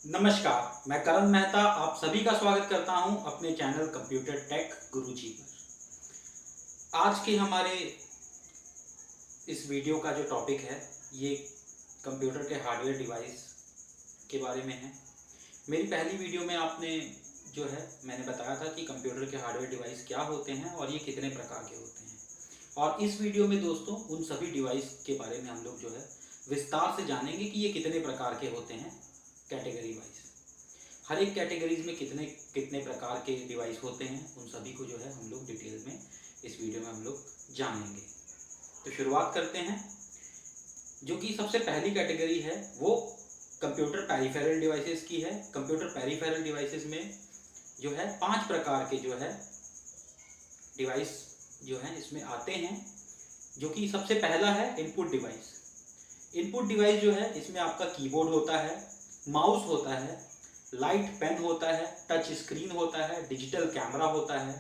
नमस्कार, मैं करण मेहता आप सभी का स्वागत करता हूं अपने चैनल कंप्यूटर टेक गुरुजी पर। आज के हमारे इस वीडियो का जो टॉपिक है ये कंप्यूटर के हार्डवेयर डिवाइस के बारे में है। मेरी पहली वीडियो में आपने जो है मैंने बताया था कि कंप्यूटर के हार्डवेयर डिवाइस क्या होते हैं और ये कितने प्रकार के होते हैं। और इस वीडियो में दोस्तों उन सभी डिवाइस के बारे में हम लोग जो है विस्तार से जानेंगे कि ये कितने प्रकार के होते हैं कैटेगरी वाइज। हर एक कैटेगरीज में कितने कितने प्रकार के डिवाइस होते हैं उन सभी को जो है हम लोग डिटेल में इस वीडियो में हम लोग जानेंगे। तो शुरुआत करते हैं। जो कि सबसे पहली कैटेगरी है वो कंप्यूटर पेरिफेरल डिवाइसेस की है। कंप्यूटर पेरिफेरल डिवाइसेस में जो है 5 प्रकार के जो है डिवाइस जो है इसमें आते हैं। जो कि सबसे पहला है इनपुट डिवाइस। इनपुट डिवाइस जो है इसमें आपका कीबोर्ड होता है, माउस होता है, लाइट पेन होता है, टच स्क्रीन होता है, डिजिटल कैमरा होता है,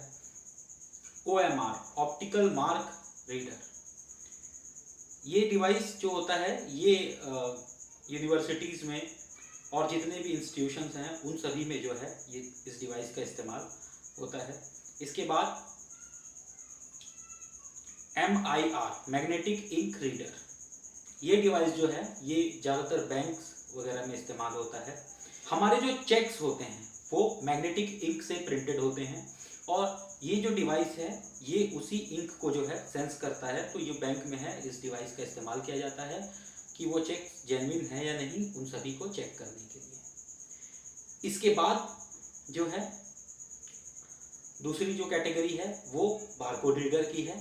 OMR ऑप्टिकल मार्क रीडर। ये डिवाइस जो होता है ये यूनिवर्सिटीज़ में और जितने भी इंस्टीट्यूशंस हैं उन सभी में जो है ये इस डिवाइस का इस्तेमाल होता है। इसके बाद MIR मैग्नेटिक इंक रीडर। ये डिवाइस जो है ये ज़्यादातर बैंक्स वगैरह में इस्तेमाल होता है। हमारे जो चेक्स होते हैं वो मैग्नेटिक इंक से प्रिंटेड होते हैं और ये जो डिवाइस है ये उसी इंक को जो है सेंस करता है। तो ये बैंक में है इस डिवाइस का इस्तेमाल किया जाता है कि वो चेक जेन्युइन है या नहीं उन सभी को चेक करने के लिए। इसके बाद जो है दूसरी जो कैटेगरी है वो बारकोड रीडर की है,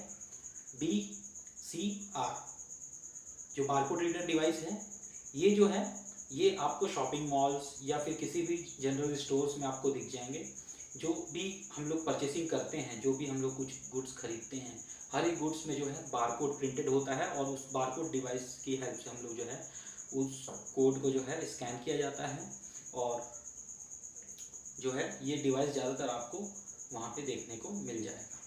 BCR। जो बारकोड रीडर डिवाइस है ये जो है ये आपको शॉपिंग मॉल्स या फिर किसी भी जनरल स्टोर्स में आपको दिख जाएंगे। जो भी हम लोग परचेसिंग करते हैं, जो भी हम लोग कुछ गुड्स खरीदते हैं, हर एक गुड्स में जो है बारकोड प्रिंटेड होता है और उस बारकोड डिवाइस की हेल्प से हम लोग जो है उस कोड को जो है स्कैन किया जाता है और जो है ये डिवाइस ज़्यादातर आपको वहाँ पे देखने को मिल जाएगा।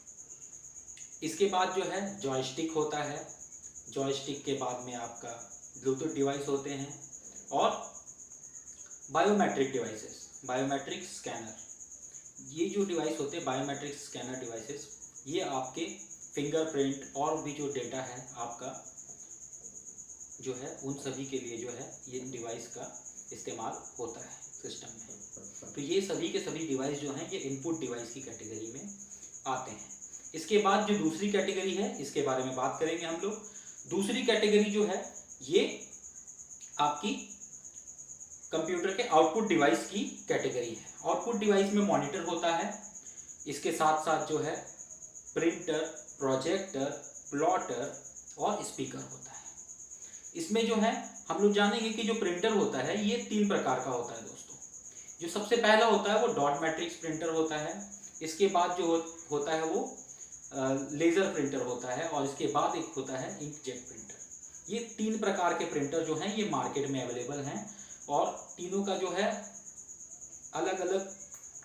इसके बाद जो है जॉयस्टिक होता है। जॉयस्टिक के बाद में आपका ब्लूटूथ डिवाइस होते हैं और बायोमेट्रिक डिवाइसेस, बायोमेट्रिक स्कैनर। ये जो डिवाइस होते हैं बायोमेट्रिक स्कैनर डिवाइसेस ये आपके फिंगरप्रिंट और भी जो डेटा है आपका जो है उन सभी के लिए जो है ये डिवाइस का इस्तेमाल होता है सिस्टम में। तो ये सभी के सभी डिवाइस जो हैं ये इनपुट डिवाइस की कैटेगरी में आते हैं। इसके बाद जो दूसरी कैटेगरी है इसके बारे में बात करेंगे हम लोग। दूसरी कैटेगरी जो है ये आपकी कंप्यूटर के आउटपुट डिवाइस की कैटेगरी है। आउटपुट डिवाइस में मॉनिटर होता है, इसके साथ साथ जो है प्रिंटर, प्रोजेक्टर, प्लॉटर और स्पीकर होता है। इसमें जो है हम लोग जानेंगे कि जो प्रिंटर होता है ये 3 प्रकार का होता है दोस्तों। जो सबसे पहला होता है वो डॉट मैट्रिक्स प्रिंटर होता है। इसके बाद जो होता है वो लेज़र प्रिंटर होता है और इसके बाद एक होता है इंकजेट प्रिंटर। ये 3 प्रकार के प्रिंटर जो हैं ये मार्केट में अवेलेबल हैं और तीनों का जो है अलग अलग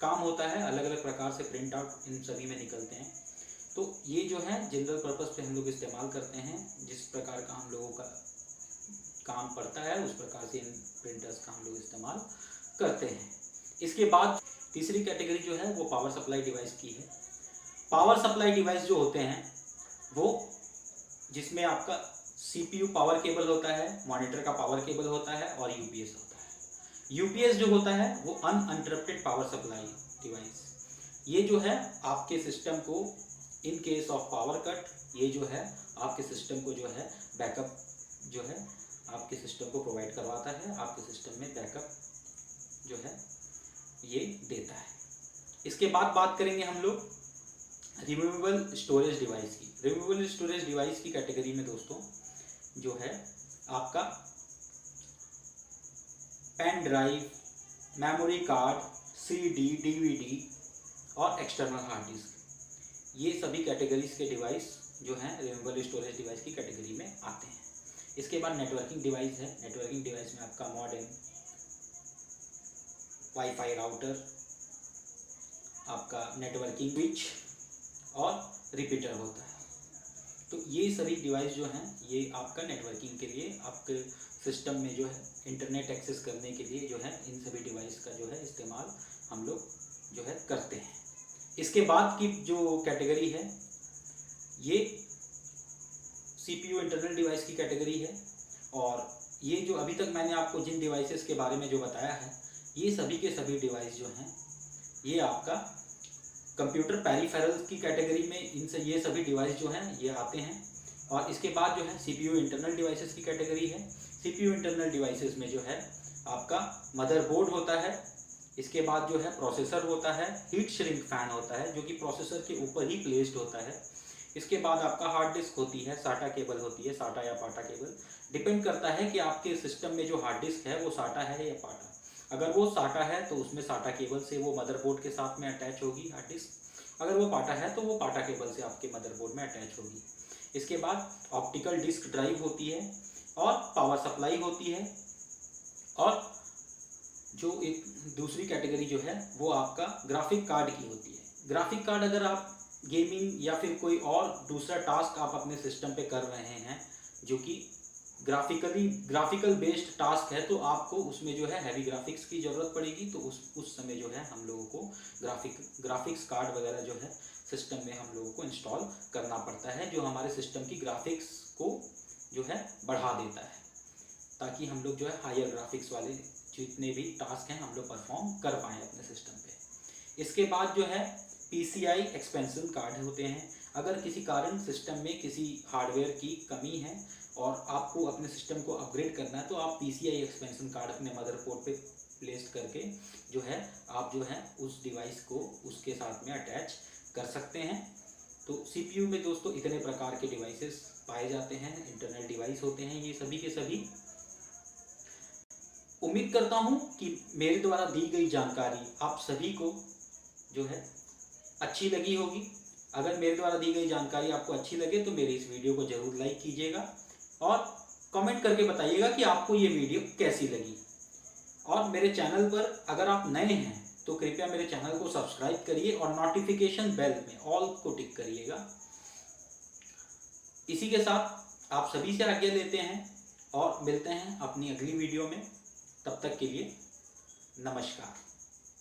काम होता है, अलग अलग प्रकार से प्रिंट आउट इन सभी में निकलते हैं। तो ये जो है जनरल पर्पस पे हम लोग इस्तेमाल करते हैं। जिस प्रकार का हम लोगों का काम पड़ता है उस प्रकार से इन प्रिंटर्स का हम लोग इस्तेमाल करते हैं। इसके बाद तीसरी कैटेगरी जो है वो पावर सप्लाई डिवाइस की है। पावर सप्लाई डिवाइस जो होते हैं वो जिसमें आपका CPU पावर केबल होता है, मॉनिटर का पावर केबल होता है और UPS होता है। UPS जो होता है वो अनइंटरप्टेड पावर सप्लाई डिवाइस। ये जो है आपके सिस्टम को in case of power cut ये जो है आपके सिस्टम को जो है बैकअप जो है आपके सिस्टम को प्रोवाइड करवाता है, आपके सिस्टम में बैकअप जो है ये देता है। इसके बाद बात करेंगे हम लोग रिमूवेबल स्टोरेज डिवाइस की। रिमूवेबल स्टोरेज डिवाइस की कैटेगरी में दोस्तों जो है आपका pen drive, memory card, CD, DVD और एक्सटर्नल हार्ड डिस्क, ये सभी कैटेगरीज के डिवाइस जो हैं रिमूवेबल स्टोरेज डिवाइस की कैटेगरी में आते हैं। इसके बाद नेटवर्किंग डिवाइस है। नेटवर्किंग डिवाइस में आपका मॉडेम, वाईफाई राउटर, आपका नेटवर्किंग स्विच और रिपीटर होता है। तो ये सभी डिवाइस जो हैं ये आपका नेटवर्किंग के लिए आपके सिस्टम में जो है इंटरनेट एक्सेस करने के लिए जो है इन सभी डिवाइस का जो है इस्तेमाल हम लोग जो है करते हैं। इसके बाद की जो कैटेगरी है ये CPU इंटरनल डिवाइस की कैटेगरी है। और ये जो अभी तक मैंने आपको जिन डिवाइसेस के बारे में जो बताया है, ये सभी के सभी डिवाइस जो हैं ये आपका कंप्यूटर पेरिफेरल्स की कैटेगरी में इनसे ये सभी डिवाइस जो हैं ये आते हैं। और इसके बाद जो है CPU इंटरनल डिवाइसेस की कैटेगरी है। CPU इंटरनल डिवाइसेस में जो है आपका मदरबोर्ड होता है, इसके बाद जो है प्रोसेसर होता है, हीट श्रिंक फैन होता है जो कि प्रोसेसर के ऊपर ही प्लेस्ड होता है। इसके बाद आपका हार्ड डिस्क होती है, साटा केबल होती है, साटा या पाटा केबल, डिपेंड करता है कि आपके सिस्टम में जो हार्ड डिस्क है वो साटा है या पाटा। अगर वो साटा है तो उसमें साटा केबल से वो मदरबोर्ड के साथ में अटैच होगी हार्ड डिस्क, अगर वो पाटा है तो वो पाटा केबल से आपके मदरबोर्ड में अटैच होगी। इसके बाद ऑप्टिकल डिस्क ड्राइव होती है और पावर सप्लाई होती है। और जो एक दूसरी कैटेगरी जो है वो आपका ग्राफिक कार्ड की होती है। ग्राफिक कार्ड अगर आप गेमिंग या फिर कोई और दूसरा टास्क आप अपने सिस्टम पे कर रहे हैं जो कि ग्राफिकल बेस्ड टास्क है, तो आपको उसमें जो है हैवी ग्राफिक्स की ज़रूरत पड़ेगी। तो उस समय जो है हम लोगों को ग्राफिक्स कार्ड वगैरह जो है सिस्टम में हम लोगों को इंस्टॉल करना पड़ता है, जो हमारे सिस्टम की ग्राफिक्स को जो है बढ़ा देता है, ताकि हम लोग जो है हायर ग्राफिक्स वाले जितने भी टास्क हैं हम लोग परफॉर्म कर पाएँ अपने सिस्टम पे। इसके बाद जो है PCI एक्सपेंशन कार्ड होते हैं। अगर किसी कारण सिस्टम में किसी हार्डवेयर की कमी है और आपको अपने सिस्टम को अपग्रेड करना है, तो आप PCI एक्सपेंशन कार्ड अपने मदरबोर्ड पे प्लेस करके जो है आप जो है उस डिवाइस को उसके साथ में अटैच कर सकते हैं। तो CPU में दोस्तों इतने प्रकार के डिवाइसेस पाए जाते हैं, इंटरनल डिवाइस होते हैं ये सभी के सभी। उम्मीद करता हूँ कि मेरे द्वारा दी गई जानकारी आप सभी को जो है अच्छी लगी होगी। अगर मेरे द्वारा दी गई जानकारी आपको अच्छी लगे तो मेरे इस वीडियो को ज़रूर लाइक कीजिएगा और कमेंट करके बताइएगा कि आपको ये वीडियो कैसी लगी। और मेरे चैनल पर अगर आप नए हैं तो कृपया मेरे चैनल को सब्सक्राइब करिए और नोटिफिकेशन बेल में ऑल को टिक करिएगा। इसी के साथ आप सभी से आज्ञा लेते हैं और मिलते हैं अपनी अगली वीडियो में। तब तक के लिए नमस्कार।